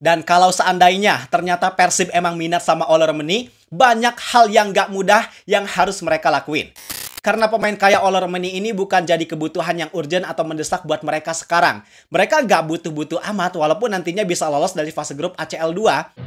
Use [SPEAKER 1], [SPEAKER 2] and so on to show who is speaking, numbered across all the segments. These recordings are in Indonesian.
[SPEAKER 1] Dan kalau seandainya ternyata Persib emang minat sama Ole Romeni, banyak hal yang gak mudah yang harus mereka lakuin. Karena pemain kayak Ole Romeni ini bukan jadi kebutuhan yang urgent atau mendesak buat mereka sekarang. Mereka gak butuh-butuh amat walaupun nantinya bisa lolos dari fase grup ACL 2.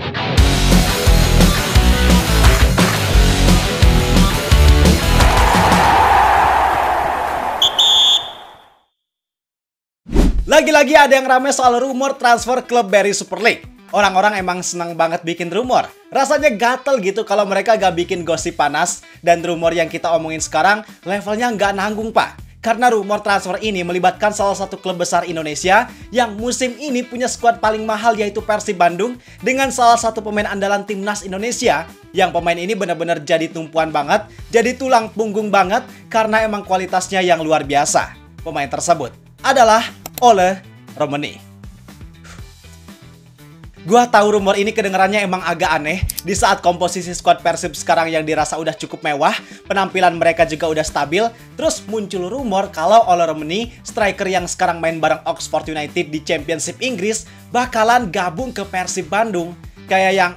[SPEAKER 1] Lagi-lagi ada yang rame soal rumor transfer klub Barry Super League. Orang-orang emang senang banget bikin rumor. Rasanya gatel gitu kalau mereka gak bikin gosip panas. Dan rumor yang kita omongin sekarang levelnya gak nanggung, Pak. Karena rumor transfer ini melibatkan salah satu klub besar Indonesia yang musim ini punya skuad paling mahal yaitu Persib Bandung dengan salah satu pemain andalan timnas Indonesia yang pemain ini benar-benar jadi tumpuan banget, jadi tulang punggung banget karena emang kualitasnya yang luar biasa. Pemain tersebut adalah Ole Romeni. Gua tahu rumor ini kedengarannya emang agak aneh di saat komposisi skuad Persib sekarang yang dirasa udah cukup mewah, penampilan mereka juga udah stabil, terus muncul rumor kalau Ole Romeni, striker yang sekarang main bareng Oxford United di Championship Inggris, bakalan gabung ke Persib Bandung. Kayak yang,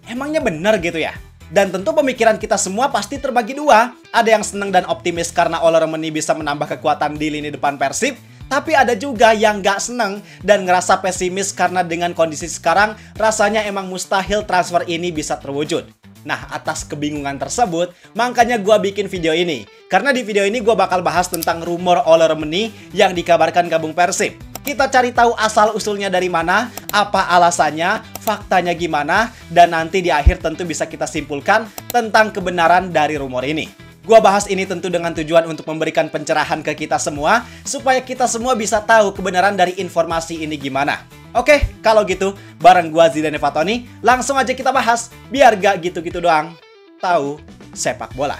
[SPEAKER 1] emangnya bener gitu ya? Dan tentu pemikiran kita semua pasti terbagi dua. Ada yang seneng dan optimis karena Ole Romeni bisa menambah kekuatan di lini depan Persib. Tapi ada juga yang gak seneng dan ngerasa pesimis karena dengan kondisi sekarang rasanya emang mustahil transfer ini bisa terwujud. Nah, atas kebingungan tersebut, makanya gue bikin video ini. Karena di video ini gue bakal bahas tentang rumor Ole Romeni yang dikabarkan gabung Persib. Kita cari tahu asal-usulnya dari mana, apa alasannya, faktanya gimana, dan nanti di akhir tentu bisa kita simpulkan tentang kebenaran dari rumor ini. Gua bahas ini tentu dengan tujuan untuk memberikan pencerahan ke kita semua, supaya kita semua bisa tahu kebenaran dari informasi ini gimana. Oke, kalau gitu, bareng gua Zidane Fatoni, langsung aja kita bahas, biar gak gitu-gitu doang. Tahu sepak bola.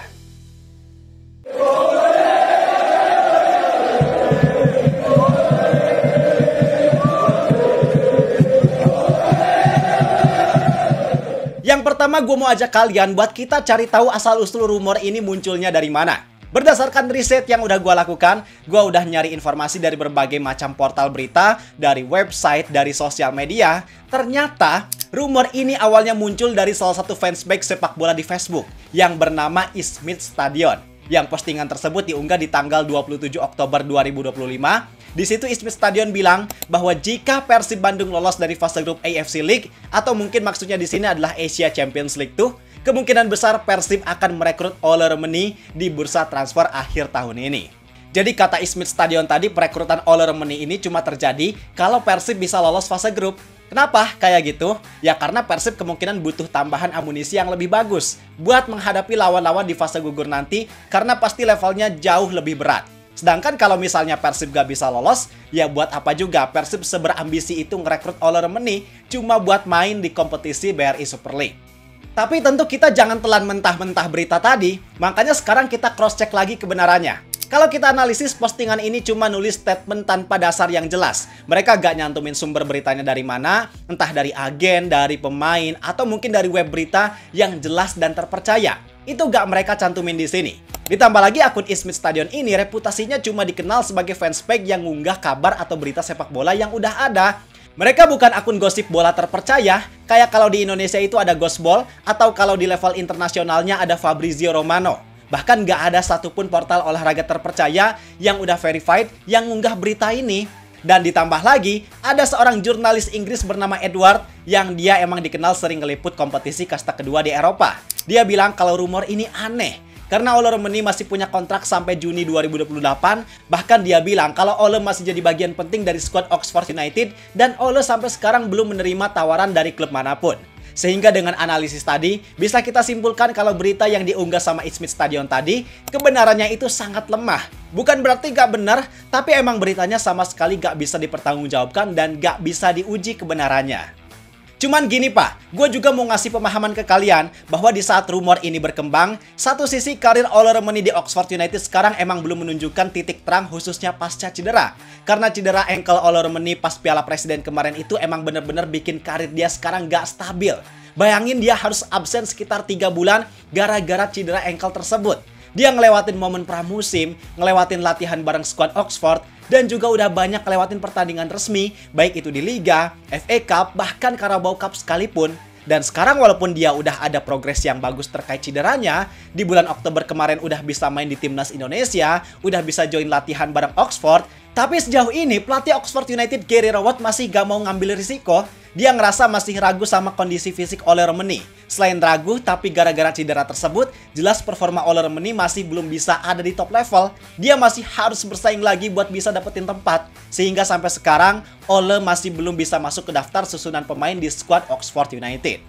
[SPEAKER 1] Yang pertama gue mau ajak kalian buat kita cari tahu asal-usul rumor ini munculnya dari mana. Berdasarkan riset yang udah gue lakukan, gue udah nyari informasi dari berbagai macam portal berita, dari website, dari sosial media. Ternyata rumor ini awalnya muncul dari salah satu fansbase sepak bola di Facebook yang bernama Ismit Stadion. Yang postingan tersebut diunggah di tanggal 27 Oktober 2025. Di situ Ismit Stadion bilang bahwa jika Persib Bandung lolos dari fase grup AFC League, atau mungkin maksudnya di sini adalah Asia Champions League tuh, kemungkinan besar Persib akan merekrut Ole Romeni di bursa transfer akhir tahun ini. Jadi kata Ismit Stadion tadi, perekrutan Ole Romeni ini cuma terjadi kalau Persib bisa lolos fase grup. Kenapa kayak gitu? Ya karena Persib kemungkinan butuh tambahan amunisi yang lebih bagus buat menghadapi lawan-lawan di fase gugur nanti, karena pasti levelnya jauh lebih berat. Sedangkan kalau misalnya Persib gak bisa lolos, ya buat apa juga Persib seberambisi itu ngerekrut Ole Romeni cuma buat main di kompetisi BRI Super League. Tapi tentu kita jangan telan mentah-mentah berita tadi, makanya sekarang kita cross-check lagi kebenarannya. Kalau kita analisis, postingan ini cuma nulis statement tanpa dasar yang jelas. Mereka gak nyantumin sumber beritanya dari mana, entah dari agen, dari pemain, atau mungkin dari web berita yang jelas dan terpercaya. Itu gak mereka cantumin di sini. Ditambah lagi akun Ismit Stadion ini reputasinya cuma dikenal sebagai fanspage yang ngunggah kabar atau berita sepak bola yang udah ada. Mereka bukan akun gosip bola terpercaya, kayak kalau di Indonesia itu ada Gosball, atau kalau di level internasionalnya ada Fabrizio Romano. Bahkan gak ada satupun portal olahraga terpercaya yang udah verified yang ngunggah berita ini. Dan ditambah lagi, ada seorang jurnalis Inggris bernama Edward yang dia emang dikenal sering ngeliput kompetisi kasta kedua di Eropa. Dia bilang kalau rumor ini aneh, karena Ole Romeni masih punya kontrak sampai Juni 2028. Bahkan dia bilang kalau Ole masih jadi bagian penting dari skuad Oxford United dan Ole sampai sekarang belum menerima tawaran dari klub manapun. Sehingga dengan analisis tadi, bisa kita simpulkan kalau berita yang diunggah sama Ismit Stadion tadi, kebenarannya itu sangat lemah. Bukan berarti gak benar, tapi emang beritanya sama sekali gak bisa dipertanggungjawabkan dan gak bisa diuji kebenarannya. Cuman gini Pak, gue juga mau ngasih pemahaman ke kalian bahwa di saat rumor ini berkembang, satu sisi karir Ole Romeni di Oxford United sekarang emang belum menunjukkan titik terang khususnya pasca cedera. Karena cedera ankle Ole Romeni pas Piala Presiden kemarin itu emang bener-bener bikin karir dia sekarang gak stabil. Bayangin dia harus absen sekitar 3 bulan gara-gara cedera ankle tersebut. Dia ngelewatin momen pramusim, ngelewatin latihan bareng skuad Oxford, dan juga udah banyak lewatin pertandingan resmi, baik itu di Liga, FA Cup, bahkan Carabao Cup sekalipun. Dan sekarang walaupun dia udah ada progres yang bagus terkait cederanya, di bulan Oktober kemarin udah bisa main di Timnas Indonesia, udah bisa join latihan bareng Oxford, tapi sejauh ini pelatih Oxford United Gary Rowett masih gak mau ngambil risiko. Dia ngerasa masih ragu sama kondisi fisik Ole Romeni. Selain ragu, tapi gara-gara cedera tersebut, jelas performa Ole Romeni masih belum bisa ada di top level. Dia masih harus bersaing lagi buat bisa dapetin tempat. Sehingga sampai sekarang, Ole masih belum bisa masuk ke daftar susunan pemain di skuad Oxford United.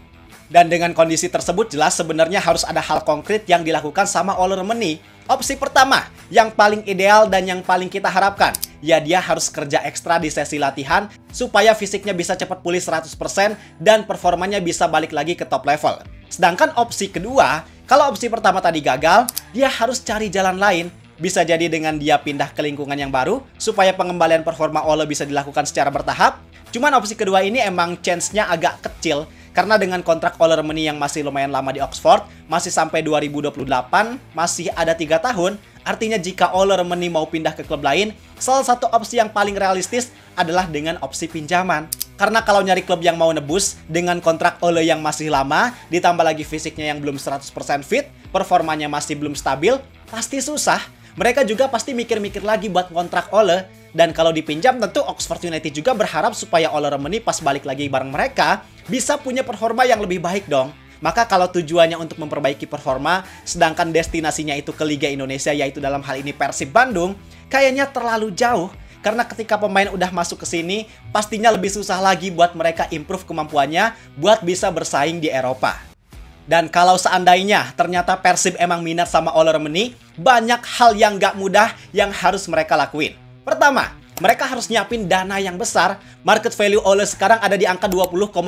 [SPEAKER 1] Dan dengan kondisi tersebut, jelas sebenarnya harus ada hal konkret yang dilakukan sama Ole Romeni. Opsi pertama, yang paling ideal dan yang paling kita harapkan, ya dia harus kerja ekstra di sesi latihan supaya fisiknya bisa cepat pulih 100% dan performanya bisa balik lagi ke top level. Sedangkan opsi kedua, kalau opsi pertama tadi gagal, dia harus cari jalan lain. Bisa jadi dengan dia pindah ke lingkungan yang baru supaya pengembalian performa Ole bisa dilakukan secara bertahap. Cuman opsi kedua ini emang chance-nya agak kecil karena dengan kontrak Ole Romeni yang masih lumayan lama di Oxford, masih sampai 2028, masih ada 3 tahun. Artinya jika Ole Romeni mau pindah ke klub lain, salah satu opsi yang paling realistis adalah dengan opsi pinjaman. Karena kalau nyari klub yang mau nebus dengan kontrak Ole yang masih lama, ditambah lagi fisiknya yang belum 100% fit, performanya masih belum stabil, pasti susah. Mereka juga pasti mikir-mikir lagi buat kontrak Ole. Dan kalau dipinjam tentu Oxford United juga berharap supaya Ole Romeni pas balik lagi bareng mereka bisa punya performa yang lebih baik dong. Maka kalau tujuannya untuk memperbaiki performa, sedangkan destinasinya itu ke Liga Indonesia yaitu dalam hal ini Persib Bandung, kayaknya terlalu jauh. Karena ketika pemain udah masuk ke sini, pastinya lebih susah lagi buat mereka improve kemampuannya buat bisa bersaing di Eropa. Dan kalau seandainya ternyata Persib emang minat sama Ole Romeni, banyak hal yang gak mudah yang harus mereka lakuin. Pertama, mereka harus nyiapin dana yang besar. Market value Ole sekarang ada di angka 20,86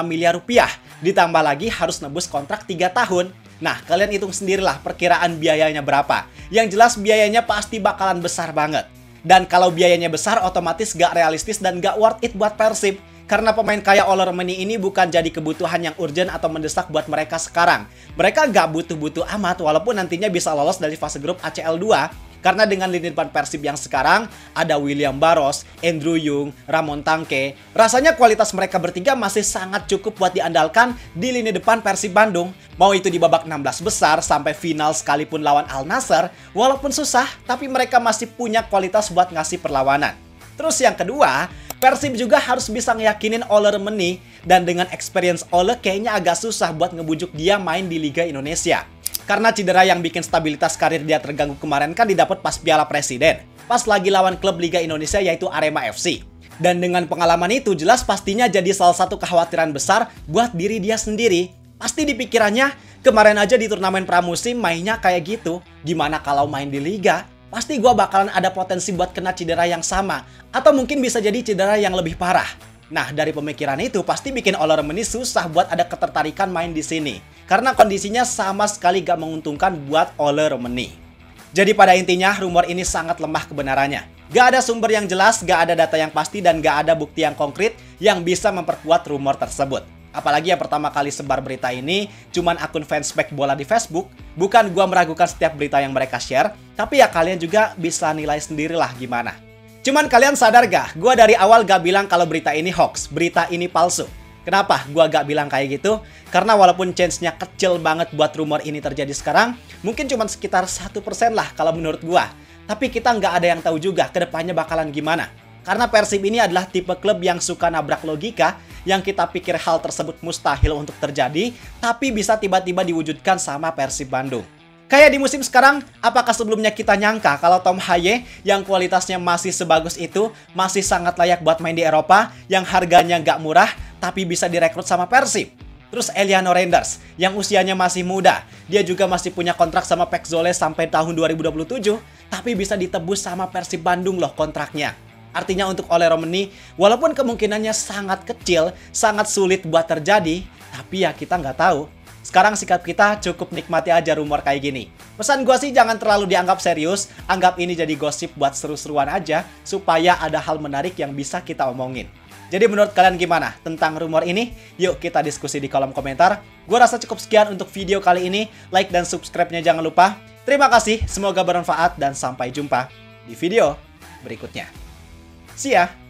[SPEAKER 1] miliar rupiah. Ditambah lagi harus nebus kontrak 3 tahun. Nah, kalian hitung sendirilah perkiraan biayanya berapa. Yang jelas biayanya pasti bakalan besar banget. Dan kalau biayanya besar, otomatis gak realistis dan gak worth it buat Persib. Karena pemain kayak Ole Romeni ini bukan jadi kebutuhan yang urgent atau mendesak buat mereka sekarang. Mereka gak butuh-butuh amat walaupun nantinya bisa lolos dari fase grup ACL 2. Karena dengan lini depan Persib yang sekarang ada William Barros, Andrew Yung, Ramon Tangke, rasanya kualitas mereka bertiga masih sangat cukup buat diandalkan di lini depan Persib Bandung. Mau itu di babak 16 besar sampai final sekalipun lawan Al Nassr, walaupun susah, tapi mereka masih punya kualitas buat ngasih perlawanan. Terus yang kedua, Persib juga harus bisa ngeyakinin Ole Romeni, dan dengan experience Ole kayaknya agak susah buat ngebujuk dia main di Liga Indonesia. Karena cedera yang bikin stabilitas karir dia terganggu kemarin kan didapat pas Piala Presiden. Pas lagi lawan klub Liga Indonesia yaitu Arema FC. Dan dengan pengalaman itu jelas pastinya jadi salah satu kekhawatiran besar buat diri dia sendiri. Pasti di pikirannya, kemarin aja di turnamen pramusim mainnya kayak gitu. Gimana kalau main di Liga? Pasti gua bakalan ada potensi buat kena cedera yang sama. Atau mungkin bisa jadi cedera yang lebih parah. Nah, dari pemikiran itu pasti bikin Ole Romeni susah buat ada ketertarikan main di sini. Karena kondisinya sama sekali gak menguntungkan buat Ole Romeni. Jadi pada intinya rumor ini sangat lemah kebenarannya. Gak ada sumber yang jelas, gak ada data yang pasti, dan gak ada bukti yang konkret yang bisa memperkuat rumor tersebut. Apalagi yang pertama kali sebar berita ini cuman akun fansback bola di Facebook. Bukan gua meragukan setiap berita yang mereka share, tapi ya kalian juga bisa nilai sendirilah gimana. Cuman kalian sadar gak? Gua dari awal gak bilang kalau berita ini hoax, berita ini palsu. Kenapa gua gak bilang kayak gitu? Karena walaupun chance-nya kecil banget buat rumor ini terjadi sekarang, mungkin cuma sekitar 1% lah kalau menurut gua. Tapi kita nggak ada yang tahu juga kedepannya bakalan gimana. Karena Persib ini adalah tipe klub yang suka nabrak logika, yang kita pikir hal tersebut mustahil untuk terjadi, tapi bisa tiba-tiba diwujudkan sama Persib Bandung. Kayak di musim sekarang, apakah sebelumnya kita nyangka kalau Tom Haye yang kualitasnya masih sebagus itu, masih sangat layak buat main di Eropa, yang harganya nggak murah, tapi bisa direkrut sama Persib? Terus Eliano Reinders, yang usianya masih muda, dia juga masih punya kontrak sama Pek Zole sampai tahun 2027, tapi bisa ditebus sama Persib Bandung loh kontraknya. Artinya untuk Ole Romeni, walaupun kemungkinannya sangat kecil, sangat sulit buat terjadi, tapi ya kita nggak tahu. Sekarang sikap kita cukup nikmati aja rumor kayak gini. Pesan gue sih jangan terlalu dianggap serius, anggap ini jadi gosip buat seru-seruan aja, supaya ada hal menarik yang bisa kita omongin. Jadi menurut kalian gimana tentang rumor ini? Yuk kita diskusi di kolom komentar. Gue rasa cukup sekian untuk video kali ini. Like dan subscribe-nya jangan lupa. Terima kasih, semoga bermanfaat dan sampai jumpa di video berikutnya. See ya!